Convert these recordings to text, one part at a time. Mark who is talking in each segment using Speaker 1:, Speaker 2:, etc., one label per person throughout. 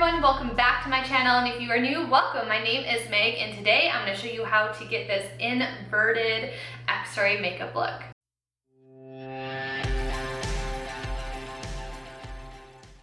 Speaker 1: everyone, welcome back to my channel, and if you are new, welcome. My name is Meg, and today I'm going to show you how to get this inverted x-ray makeup look.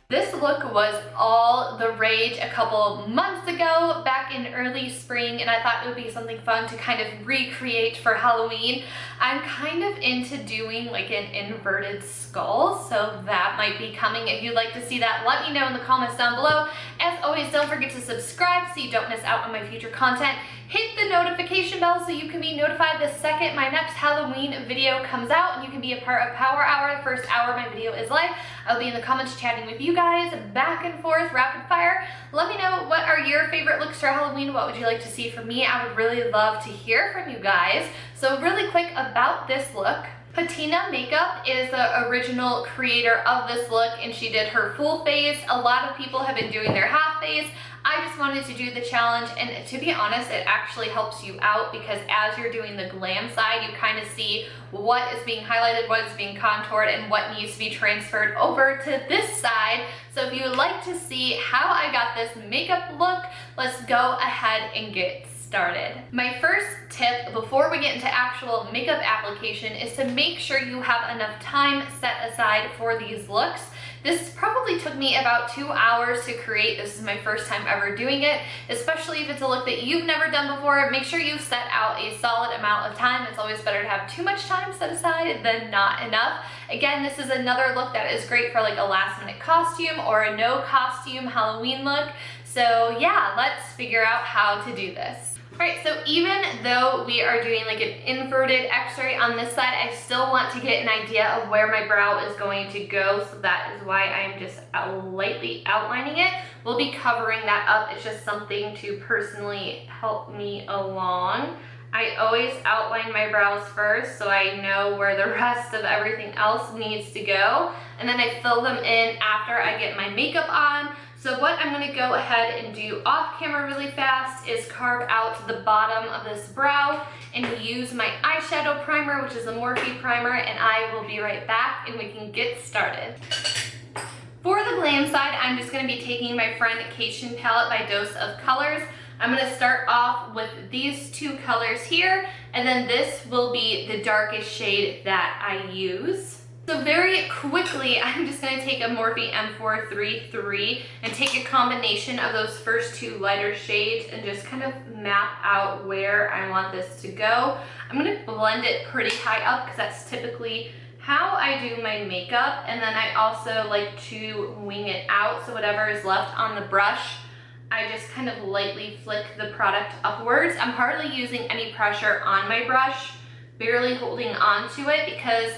Speaker 1: This look was all the rage a couple months ago, back in early spring, and I thought it would be something fun to kind of recreate for Halloween. I'm kind of into doing like an inverted skull, so that might be coming. If you'd like to see that, let me know in the comments down below. As always, don't forget to subscribe so you don't miss out on my future content. Hit the notification bell so you can be notified the second my next Halloween video comes out, and you can be a part of Power Hour. The first hour my video is live. I'll be in the comments chatting with you guys, back and forth, rapid fire. Let me know, what are your favorite looks for Halloween? What would you like to see from me? I would really love to hear from you guys. So really quick about this look. Patina Makeup is the original creator of this look, and she did her full face. A lot of people have been doing their half face. I just wanted to do the challenge, and to be honest, it actually helps you out because as you're doing the glam side, you kind of see what is being highlighted, what is being contoured, and what needs to be transferred over to this side. So if you would like to see how I got this makeup look, let's go ahead and get started. My first tip before we get into actual makeup application is to make sure you have enough time set aside for these looks. This probably took me about 2 hours to create. This is my first time ever doing it, especially if it's a look that you've never done before. Make sure you set out a solid amount of time. It's always better to have too much time set aside than not enough. Again, this is another look that is great for like a last minute costume or a no costume Halloween look. So yeah, let's figure out how to do this. Alright, so even though we are doing like an inverted x-ray on this side, I still want to get an idea of where my brow is going to go, so that is why I'm just lightly outlining it. We'll be covering that up. It's just something to personally help me along. I always outline my brows first so I know where the rest of everything else needs to go, and then I fill them in after I get my makeup on. So what I'm going to go ahead and do off camera really fast is carve out the bottom of this brow and use my eyeshadow primer, which is a Morphe primer, and I will be right back and we can get started. For the glam side, I'm just going to be taking my friend Cation palette by Dose of Colors. I'm going to start off with these two colors here, and then this will be the darkest shade that I use. So very quickly, I'm just going to take a Morphe M433 and take a combination of those first two lighter shades and just kind of map out where I want this to go. I'm going to blend it pretty high up because that's typically how I do my makeup, and then I also like to wing it out, so whatever is left on the brush, I just kind of lightly flick the product upwards. I'm hardly using any pressure on my brush, barely holding on to it, because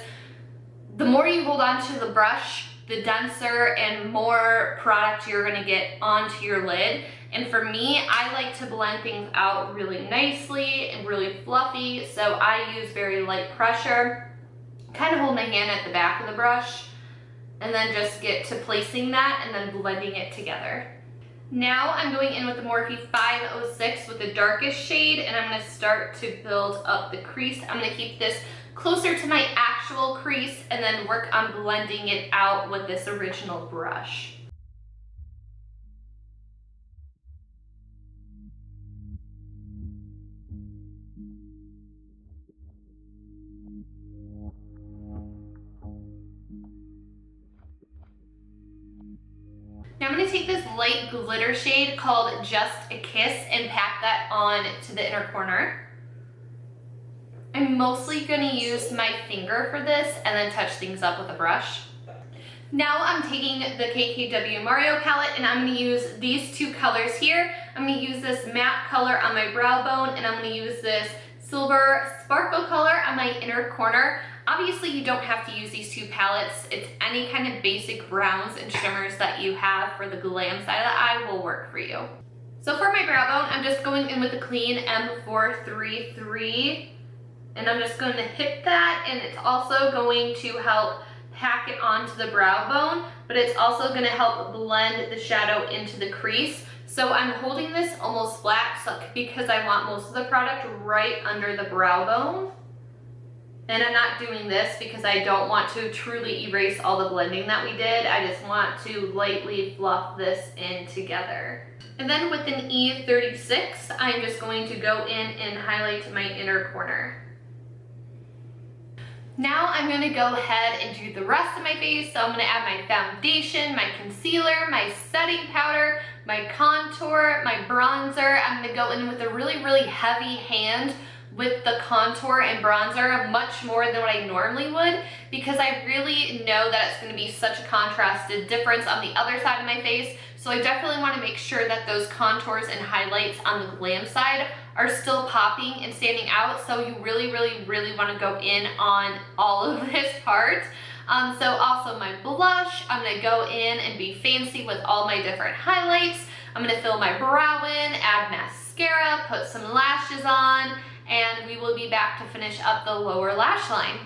Speaker 1: the more you hold on to the brush, the denser and more product you're going to get onto your lid. And for me, I like to blend things out really nicely and really fluffy, so I use very light pressure. Kind of hold my hand at the back of the brush and then just get to placing that and then blending it together. Now I'm going in with the Morphe 506 with the darkest shade, and I'm going to start to build up the crease. I'm going to keep this closer to my actual crease and then work on blending it out with this original brush. Now I'm going to take this light glitter shade called Just a Kiss and pack that on to the inner corner. I'm mostly going to use my finger for this and then touch things up with a brush. Now I'm taking the KKW Mario palette and I'm going to use these two colors here. I'm going to use this matte color on my brow bone, and I'm going to use this silver sparkle color on my inner corner. Obviously you don't have to use these two palettes. It's any kind of basic browns and shimmers that you have for the glam side of the eye will work for you. So for my brow bone, I'm just going in with the clean M433. And I'm just going to hit that, and it's also going to help pack it onto the brow bone, but it's also going to help blend the shadow into the crease. So I'm holding this almost flat because I want most of the product right under the brow bone. And I'm not doing this because I don't want to truly erase all the blending that we did. I just want to lightly fluff this in together. And then with an E36, I'm just going to go in and highlight my inner corner. Now I'm going to go ahead and do the rest of my face. So I'm going to add my foundation, my concealer, my setting powder, my contour, my bronzer. I'm going to go in with a really, really heavy hand with the contour and bronzer, much more than what I normally would, because I really know that it's going to be such a contrasted difference on the other side of my face. So I definitely want to make sure that those contours and highlights on the glam side are still popping and standing out. So you really, really, really want to go in on all of this part. So also my blush, I'm going to go in and be fancy with all my different highlights. I'm going to fill my brow in, add mascara, put some lashes on, and we will be back to finish up the lower lash line.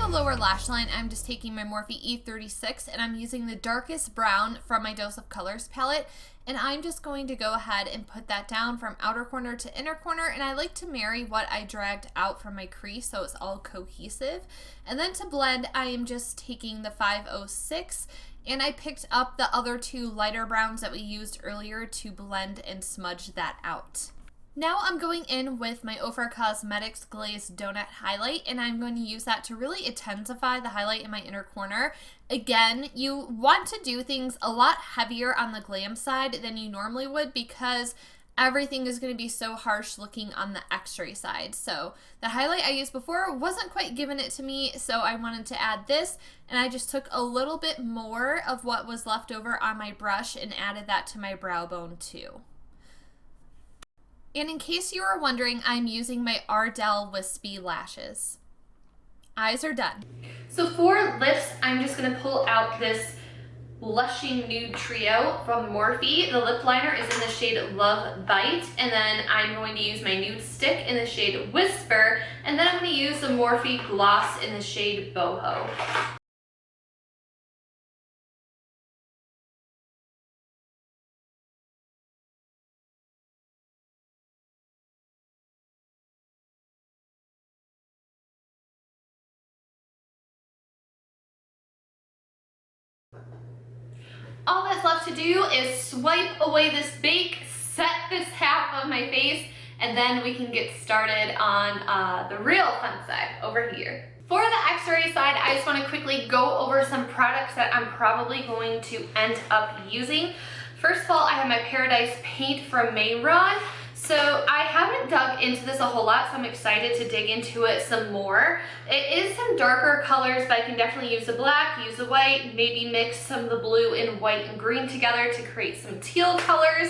Speaker 1: Lower lash line, I'm just taking my Morphe E36 and I'm using the darkest brown from my Dose of Colors palette, and I'm just going to go ahead and put that down from outer corner to inner corner, and I like to marry what I dragged out from my crease so it's all cohesive. And then to blend, I am just taking the 506 and I picked up the other two lighter browns that we used earlier to blend and smudge that out. Now I'm going in with my Ofra Cosmetics Glazed Donut Highlight, and I'm going to use that to really intensify the highlight in my inner corner. Again, you want to do things a lot heavier on the glam side than you normally would, because everything is going to be so harsh looking on the X-ray side. So the highlight I used before wasn't quite giving it to me, so I wanted to add this, and I just took a little bit more of what was left over on my brush and added that to my brow bone too. And in case you were wondering, I'm using my Ardell Wispy lashes. Eyes are done. So for lips, I'm just going to pull out this Blushing Nude Trio from Morphe. The lip liner is in the shade Love Bite, and then I'm going to use my nude stick in the shade Whisper, and then I'm going to use the Morphe gloss in the shade Boho. All that's left to do is swipe away this bake, set this half of my face, and then we can get started on the real fun side over here. For the X-ray side, I just want to quickly go over some products that I'm probably going to end up using. First of all, I have my Paradise Paint from Mayron. So I haven't dug into this a whole lot, so I'm excited to dig into it some more. It is some darker colors, but I can definitely use the black, use the white, maybe mix some of the blue and white and green together to create some teal colors,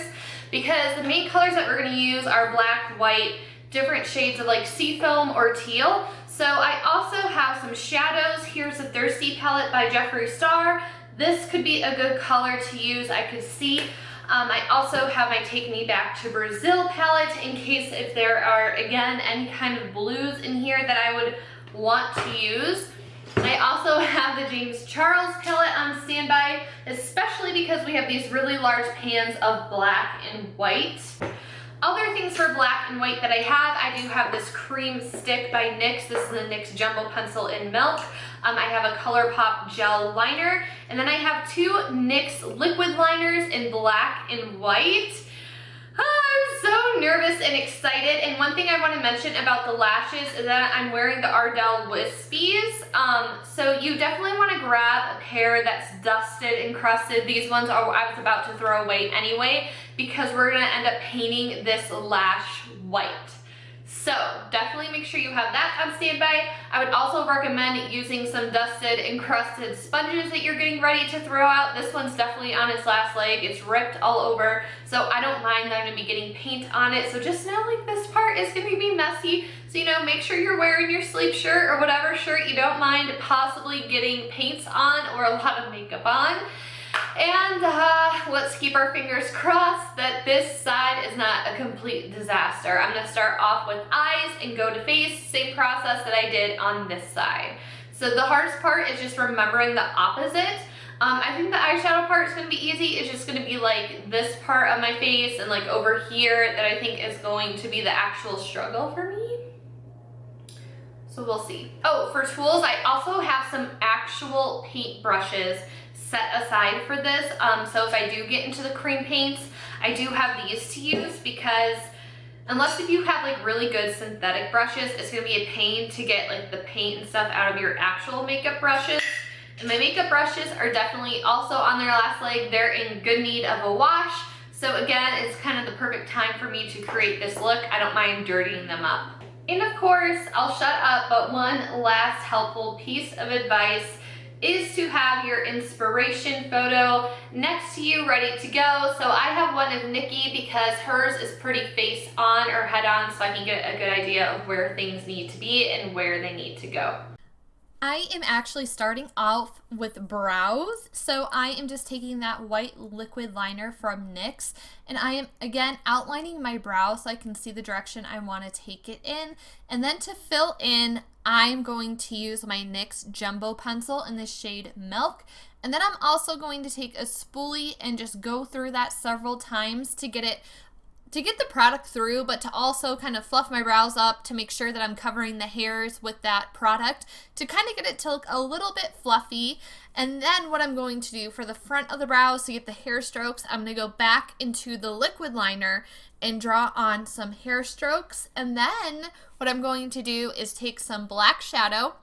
Speaker 1: because the main colors that we're going to use are black, white, different shades of like seafoam or teal. So I also have some shadows. Here's the Thirsty palette by Jeffree Star. This could be a good color to use, I could see. I also have my Take Me Back to Brazil palette in case if there are, again, any kind of blues in here that I would want to use. I also have the James Charles palette on standby, especially because we have these really large pans of black and white. Other things for black and white that I do have this cream stick by NYX. This is the NYX Jumbo Pencil in Milk. I have a ColourPop gel liner, and then I have two NYX liquid liners in black and white. I'm so nervous and excited, and one thing I want to mention about the lashes is that I'm wearing the Ardell Wispies, so you definitely want to grab a pair that's dusted and crusted. These ones I was about to throw away anyway, because we're going to end up painting this lash white. So definitely make sure you have that on standby. I would also recommend using some dusted and crusted sponges that you're getting ready to throw out. This one's definitely on its last leg. It's ripped all over, so I don't mind that I'm gonna be getting paint on it. So just know like this part is gonna be messy. So, you know, make sure you're wearing your sleep shirt or whatever shirt you don't mind possibly getting paints on or a lot of makeup on. And let's keep our fingers crossed that this side is not a complete disaster. I'm gonna start off with eyes and go to face, same process that I did on this side. So the hardest part is just remembering the opposite. I think the eyeshadow part is gonna be easy. It's just gonna be like this part of my face and like over here that I think is going to be the actual struggle for me. So we'll see. Oh, for tools, I also have some actual paint brushes set aside for this. So if I do get into the cream paints, I do have these to use because unless if you have like really good synthetic brushes, it's gonna be a pain to get like the paint and stuff out of your actual makeup brushes. And my makeup brushes are definitely also on their last leg. They're in good need of a wash. So again, it's kind of the perfect time for me to create this look. I don't mind dirtying them up. And of course, I'll shut up, but one last helpful piece of advice is to have your inspiration photo next to you ready to go. So I have one of Nikki because hers is pretty face on or head on, so I can get a good idea of where things need to be and where they need to go. I am actually starting off with brows, so I am just taking that white liquid liner from NYX, and I am again outlining my brow so I can see the direction I want to take it in. And then to fill in, I'm going to use my NYX Jumbo Pencil in the shade Milk, and then I'm also going to take a spoolie and just go through that several times to get the product through, but to also kind of fluff my brows up to make sure that I'm covering the hairs with that product to kind of get it to look a little bit fluffy. And then what I'm going to do for the front of the brows to get the hair strokes, I'm going to go back into the liquid liner and draw on some hair strokes. And then what I'm going to do is take some black shadow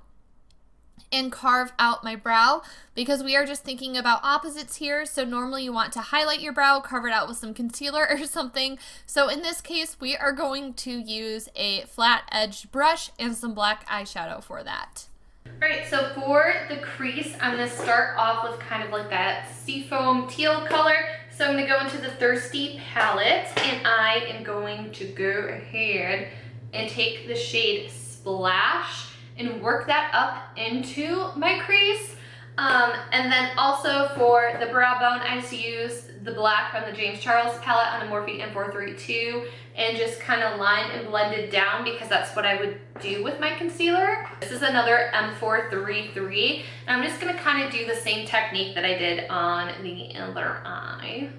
Speaker 1: and carve out my brow, because we are just thinking about opposites here. So normally you want to highlight your brow, carve it out with some concealer or something. So in this case, we are going to use a flat edged brush and some black eyeshadow for that. All right, so for the crease, I'm gonna start off with kind of like that seafoam teal color. So I'm gonna go into the Thirsty palette, and I am going to go ahead and take the shade Splash and work that up into my crease. And then also for the brow bone, I just used the black from the James Charles palette on a Morphe M432 and just kind of line and blend it down because that's what I would do with my concealer. This is another M433, and I'm just gonna kind of do the same technique that I did on the other eye.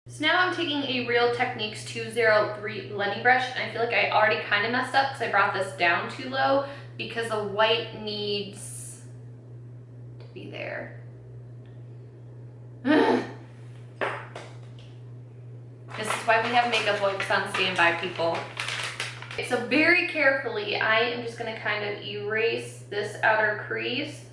Speaker 1: So now I'm taking a Real Techniques 203 blending brush, and I feel like I already kind of messed up because I brought this down too low because the white needs to be there. This is why we have makeup wipes on standby, people. Okay, so very carefully, I am just going to kind of erase this outer crease.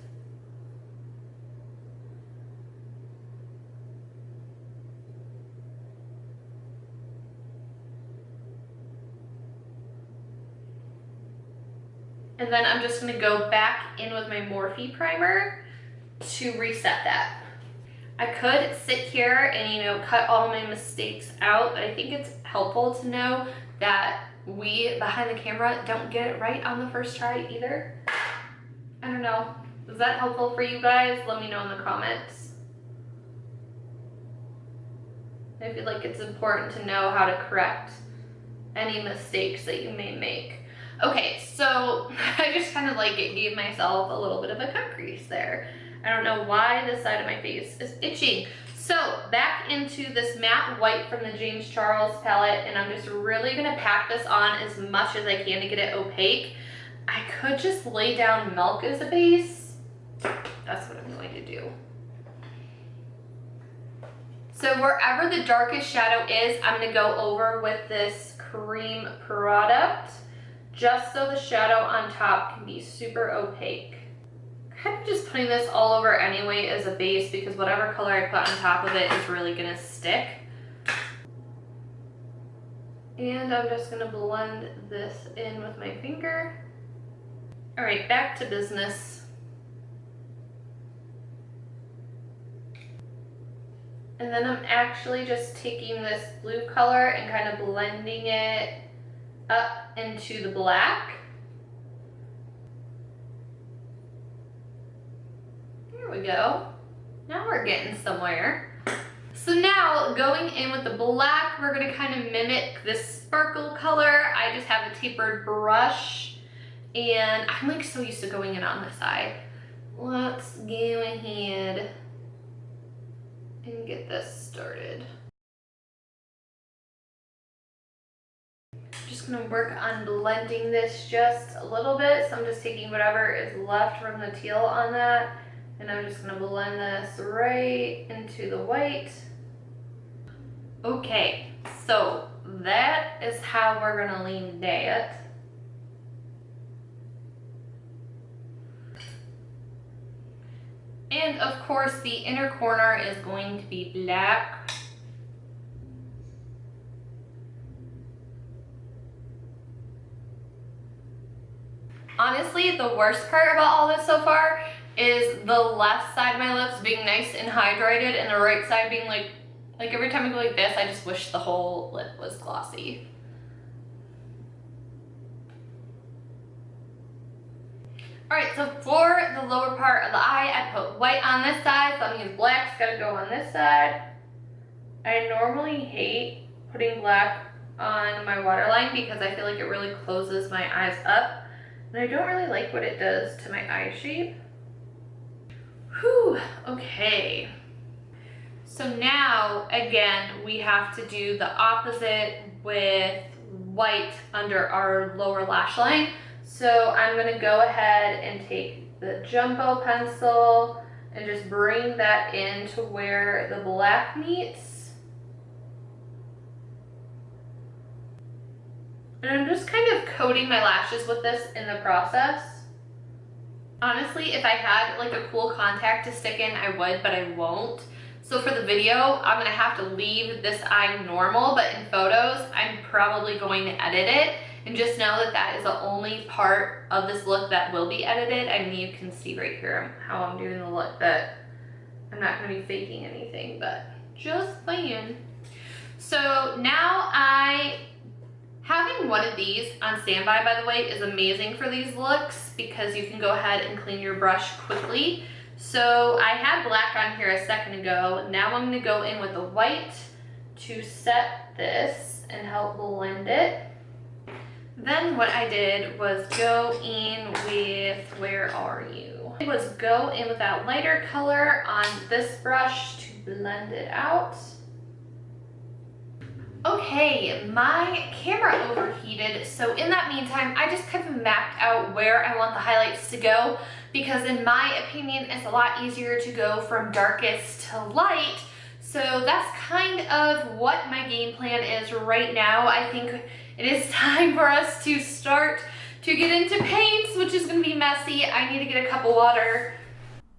Speaker 1: And then I'm just gonna go back in with my Morphe primer to reset that. I could sit here and, you know, cut all my mistakes out, but I think it's helpful to know that we behind the camera don't get it right on the first try either. I don't know. Is that helpful for you guys? Let me know in the comments. I feel like it's important to know how to correct any mistakes that you may make. Okay, so I just kind of like gave myself a little bit of a cut crease there. I don't know why this side of my face is itching. So back into this matte white from the James Charles palette, and I'm just really gonna pack this on as much as I can to get it opaque. I could just lay down Milk as a base. That's what I'm going to do. So wherever the darkest shadow is, I'm gonna go over with this cream product, just so the shadow on top can be super opaque. Kind of just putting this all over anyway as a base because whatever color I put on top of it is really gonna stick. And I'm just gonna blend this in with my finger. All right, back to business. And then I'm actually just taking this blue color and kind of blending it up into the black. There we go. Now we're getting somewhere. So now going in with the black, we're gonna kind of mimic this sparkle color. I just have a tapered brush and I'm like so used to going in on this side. Let's go ahead and get this started. Just gonna work on blending this just a little bit. So I'm just taking whatever is left from the teal on that, and I'm just gonna blend this right into the white. Okay, so that is how we're gonna leave that. And of course, the inner corner is going to be black. Honestly, the worst part about all this so far is the left side of my lips being nice and hydrated and the right side being like every time I go like this, I just wish the whole lip was glossy. Alright, so for the lower part of the eye, I put white on this side, so I'm using black's gotta go on this side. I normally hate putting black on my waterline because I feel like it really closes my eyes up. And I don't really like what it does to my eye shape. Whew, okay. So now, again, we have to do the opposite with white under our lower lash line. So I'm gonna go ahead and take the jumbo pencil and just bring that in to where the black meets. And I'm just kind of coating my lashes with this in the process. Honestly, if I had like a cool contact to stick in, I would, but I won't. So for the video, I'm gonna have to leave this eye normal, but in photos, I'm probably going to edit it. And just know that that is the only part of this look that will be edited. I mean, you can see right here how I'm doing the look, that I'm not gonna be faking anything, but just saying. So now having one of these on standby, by the way, is amazing for these looks because you can go ahead and clean your brush quickly. So I had black on here a second ago. Now I'm gonna go in with the white to set this and help blend it. Then what I did was go in with, where are you? It was go in with that lighter color on this brush to blend it out. Okay, my camera overheated, so in that meantime, I just kind of mapped out where I want the highlights to go because in my opinion, it's a lot easier to go from darkest to light. So that's kind of what my game plan is right now. I think it is time for us to start to get into paints, which is going to be messy. I need to get a cup of water.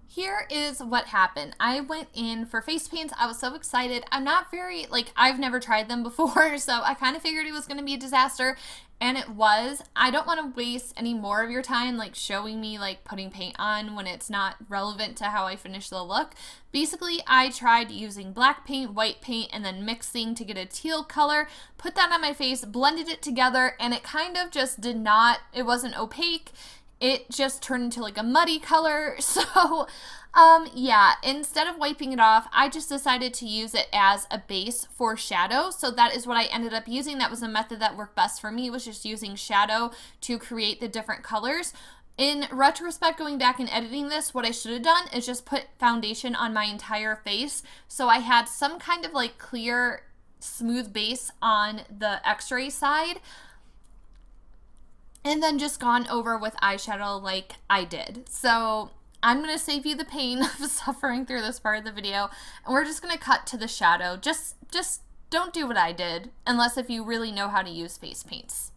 Speaker 2: Here is what happened. I went in for face paints. I was so excited. I'm not very, I've never tried them before, so I kind of figured it was going to be a disaster, and it was. I don't want to waste any more of your time, showing me, putting paint on when it's not relevant to how I finish the look. Basically, I tried using black paint, white paint, and then mixing to get a teal color, put that on my face, blended it together, and it kind of just did not, it wasn't opaque. It just turned into a muddy color. So yeah, instead of wiping it off, I just decided to use it as a base for shadow. So that is what I ended up using. That was a method that worked best for me, was just using shadow to create the different colors. In retrospect, going back and editing this, what I should have done is just put foundation on my entire face. So I had some kind of clear, smooth base on the x-ray side, and then just gone over with eyeshadow like I did. So I'm going to save you the pain of suffering through this part of the video, and we're just going to cut to the shadow. Just don't do what I did, unless if you really know how to use face paints.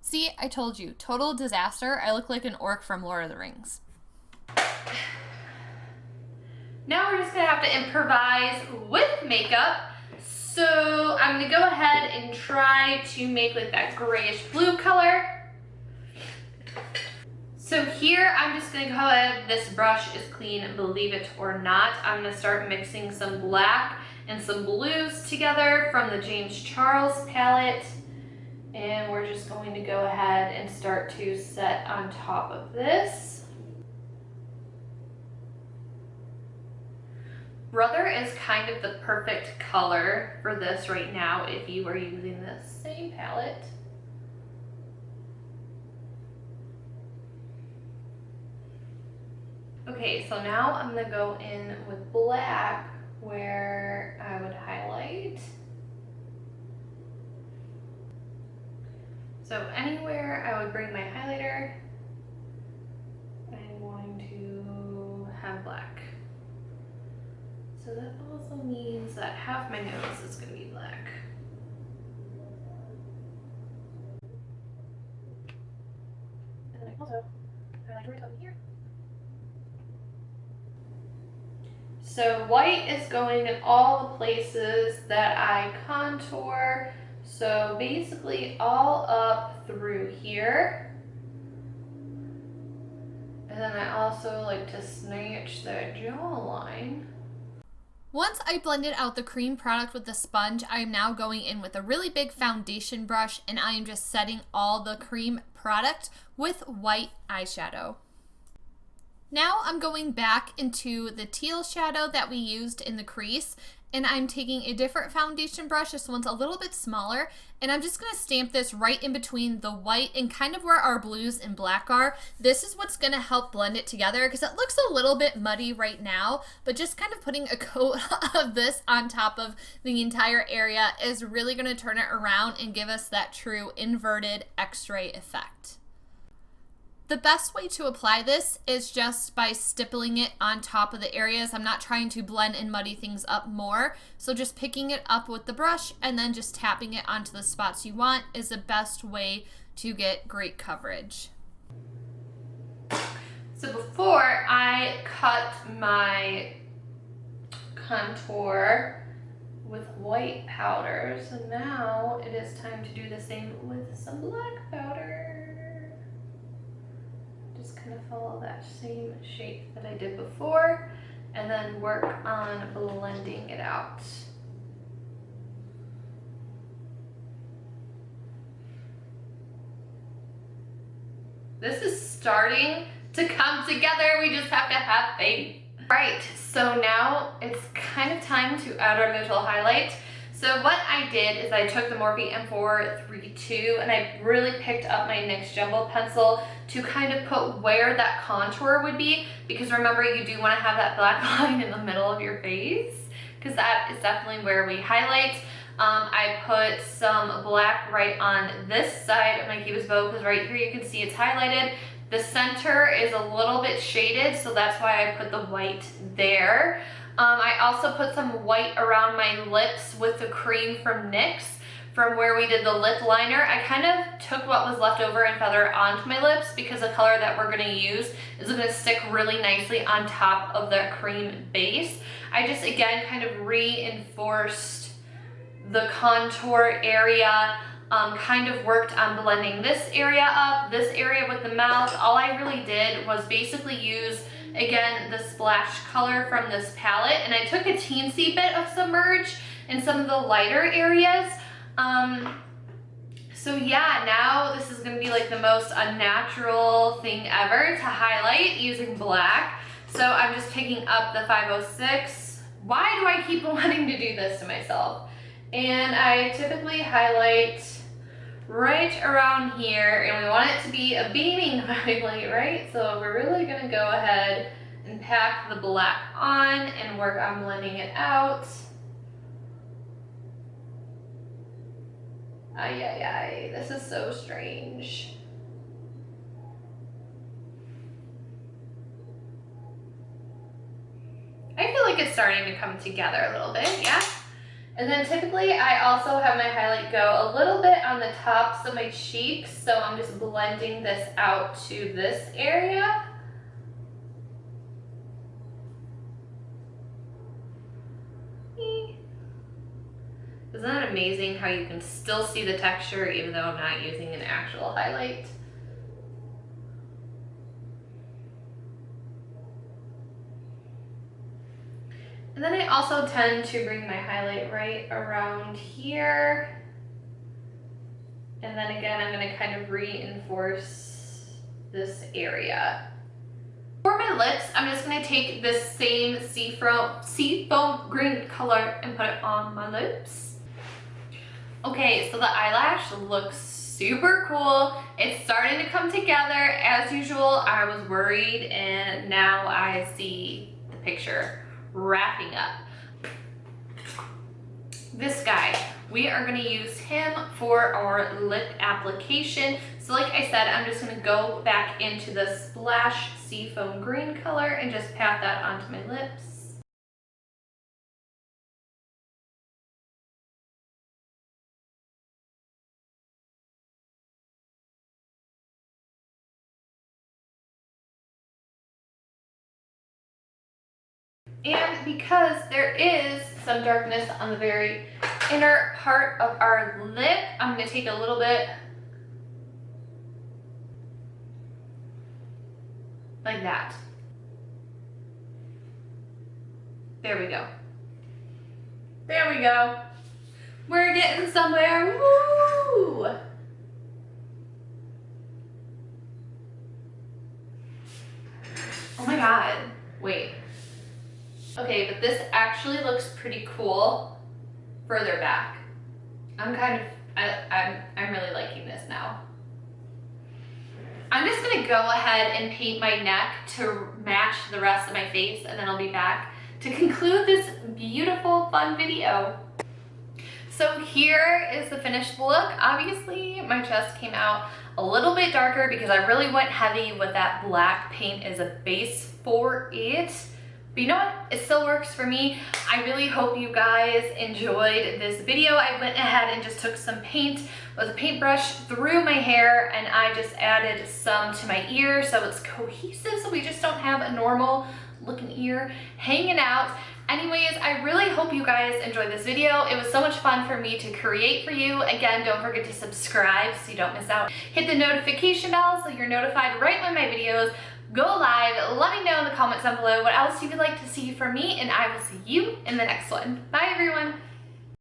Speaker 2: See, I told you, total disaster. I look like an orc from Lord of the Rings.
Speaker 1: Now we're just going to have to improvise with makeup. So I'm gonna go ahead and try to make like that grayish blue color. So here I'm just gonna go ahead, this brush is clean, believe it or not. I'm gonna start mixing some black and some blues together from the James Charles palette. And we're just going to go ahead and start to set on top of this. Brother is kind of the perfect color for this right now if you are using the same palette. Okay, so now I'm gonna go in with black where I would highlight. So anywhere I would bring my highlighter, I'm going to have black. So that also means that half my nose is going to be black. And then I also highlight right up here. So white is going in all the places that I contour. So basically all up through here. And then I also like to snatch that jawline.
Speaker 2: Once I blended out the cream product with the sponge, I am now going in with a really big foundation brush and I am just setting all the cream product with white eyeshadow. Now I'm going back into the teal shadow that we used in the crease and I'm taking a different foundation brush. This one's a little bit smaller and I'm just going to stamp this right in between the white and kind of where our blues and black are. This is what's going to help blend it together because it looks a little bit muddy right now, but just kind of putting a coat of this on top of the entire area is really going to turn it around and give us that true inverted X-ray effect. The best way to apply this is just by stippling it on top of the areas. I'm not trying to blend and muddy things up more. So just picking it up with the brush and then just tapping it onto the spots you want is the best way to get great coverage.
Speaker 1: So before I cut my contour with white powder, so now it is time to do the same with some black powder. Just kind of follow that same shape that I did before and then work on blending it out. This is starting to come together. We just have to have faith. Right, so now it's kind of time to add our little highlight. So what I did is I took the Morphe M432 and I really picked up my NYX Jumbo pencil to kind of put where that contour would be, because remember you do want to have that black line in the middle of your face because that is definitely where we highlight. I put some black right on this side of my cubist bow because right here you can see it's highlighted. The center is a little bit shaded, so that's why I put the white there. I also put some white around my lips with the cream from NYX from where we did the lip liner. I kind of took what was left over and feathered onto my lips because the color that we're going to use is going to stick really nicely on top of that cream base. I just again kind of reinforced the contour area, kind of worked on blending this area up, this area with the mouth. All I really did was basically use again the splash color from this palette and I took a teensy bit of submerge in some of the lighter areas. So yeah, now this is going to be like the most unnatural thing ever to highlight using black. So I'm just picking up the 506. Why do I keep wanting to do this to myself? And I typically highlight right around here, and we want it to be a beaming highlight, right? So we're really going to go ahead and pack the black on and work on blending it out. Ay, ay, ay, this is so strange. I feel like it's starting to come together a little bit, yeah? And then typically I also have my highlight go a little bit on the tops of my cheeks, so I'm just blending this out to this area. Isn't that amazing how you can still see the texture even though I'm not using an actual highlight? And then I also tend to bring my highlight right around here. And then again, I'm gonna kind of reinforce this area. For my lips, I'm just gonna take this same seafoam green color and put it on my lips. Okay, so the eyelash looks super cool. It's starting to come together. As usual, I was worried and now I see the picture wrapping up. This guy, we are going to use him for our lip application. So like I said, I'm just going to go back into the Splash Seafoam Green color and just pat that onto my lips. And because there is some darkness on the very inner part of our lip, I'm going to take a little bit like that. There we go. There we go. We're getting somewhere. Woo! Oh my god. Wait. Okay, but this actually looks pretty cool further back. I'm really liking this now. I'm just gonna go ahead and paint my neck to match the rest of my face, and then I'll be back to conclude this beautiful, fun video. So here is the finished look. Obviously, my chest came out a little bit darker because I really went heavy with that black paint as a base for it. But you know what? It still works for me. I really hope you guys enjoyed this video. I went ahead and just took some paint with a paintbrush through my hair, and I just added some to my ear so it's cohesive, so we just don't have a normal looking ear hanging out. Anyways, I really hope you guys enjoyed this video. It was so much fun for me to create for you. Again, don't forget to subscribe so you don't miss out. Hit the notification bell so you're notified right when my videos go live. Let me know in the comments down below what else you would like to see from me, and I will see you in the next one. Bye, everyone.